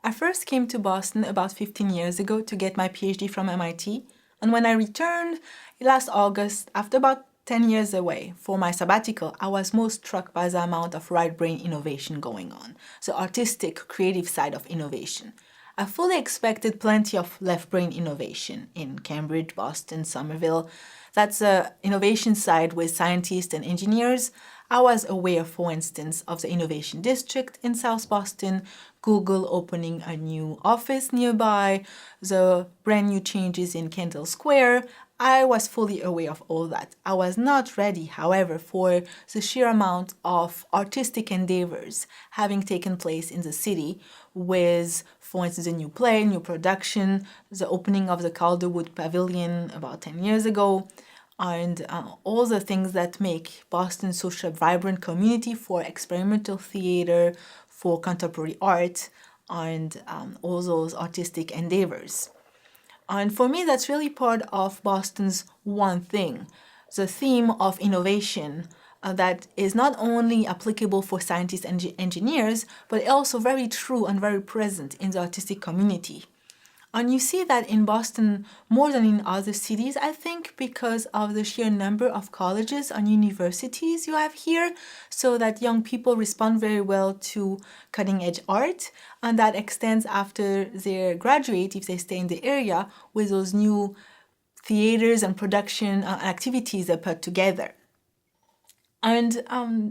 I first came to Boston about 15 years ago to get my PhD from MIT, and when I returned last August, after about 10 years away for my sabbatical, I was most struck by the amount of right brain innovation going on, the artistic, creative side of innovation. I fully expected plenty of left brain innovation in Cambridge, Boston, Somerville. That's the innovation side with scientists and engineers. I was aware, for instance, of the Innovation District in South Boston, Google opening a new office nearby, the brand new changes in Kendall Square. I was fully aware of all that. I was not ready, however, for the sheer amount of artistic endeavors having taken place in the city with, for instance, a new play, new production, the opening of the Calderwood Pavilion about 10 years ago, and all the things that make Boston such a vibrant community for experimental theater, for contemporary art, and all those artistic endeavors. And for me, that's really part of Boston's one thing, the theme of innovation that is not only applicable for scientists and engineers, but also very true and very present in the artistic community. And you see that in Boston more than in other cities, I think, because of the sheer number of colleges and universities you have here, so that young people respond very well to cutting edge art, and that extends after they graduate, if they stay in the area, with those new theaters and production activities they put together. And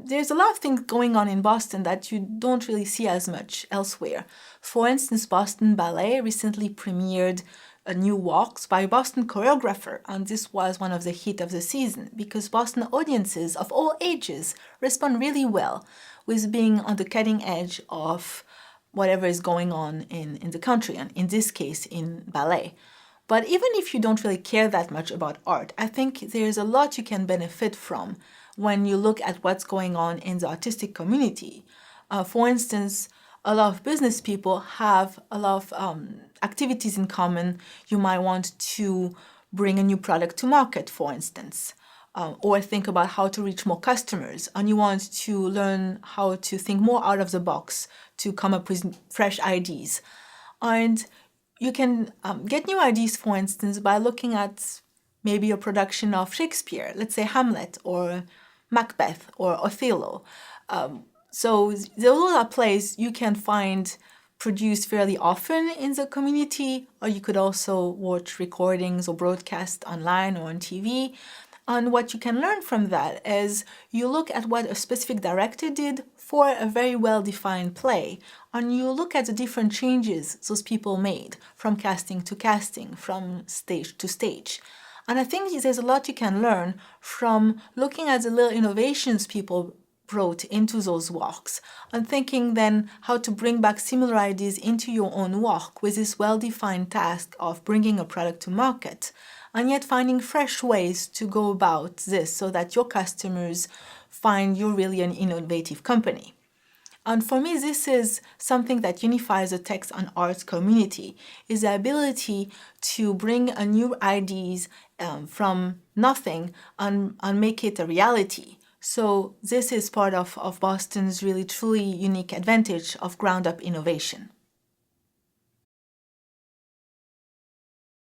there's a lot of things going on in Boston that you don't really see as much elsewhere. For instance, Boston Ballet recently premiered a new walks by a Boston choreographer, and this was one of the hits of the season because Boston audiences of all ages respond really well with being on the cutting edge of whatever is going on in the country, and in this case, in ballet. But even if you don't really care that much about art, I think there's a lot you can benefit from when you look at what's going on in the artistic community. For instance, a lot of business people have a lot of activities in common. You might want to bring a new product to market, for instance, or think about how to reach more customers, and you want to learn how to think more out of the box to come up with fresh ideas. And you can get new ideas, for instance, by looking at maybe a production of Shakespeare, let's say Hamlet or Macbeth or Othello. So those are plays you can find produced fairly often in the community, or you could also watch recordings or broadcasts online or on TV. And what you can learn from that is you look at what a specific director did for a very well-defined play, and you look at the different changes those people made from casting to casting, from stage to stage. And I think there's a lot you can learn from looking at the little innovations people brought into those walks and thinking then how to bring back similar ideas into your own walk with this well-defined task of bringing a product to market, and yet finding fresh ways to go about this so that your customers find you're really an innovative company. And for me, this is something that unifies the tech and arts community, is the ability to bring a new ideas from nothing and make it a reality. So this is part of Boston's really truly unique advantage of ground-up innovation.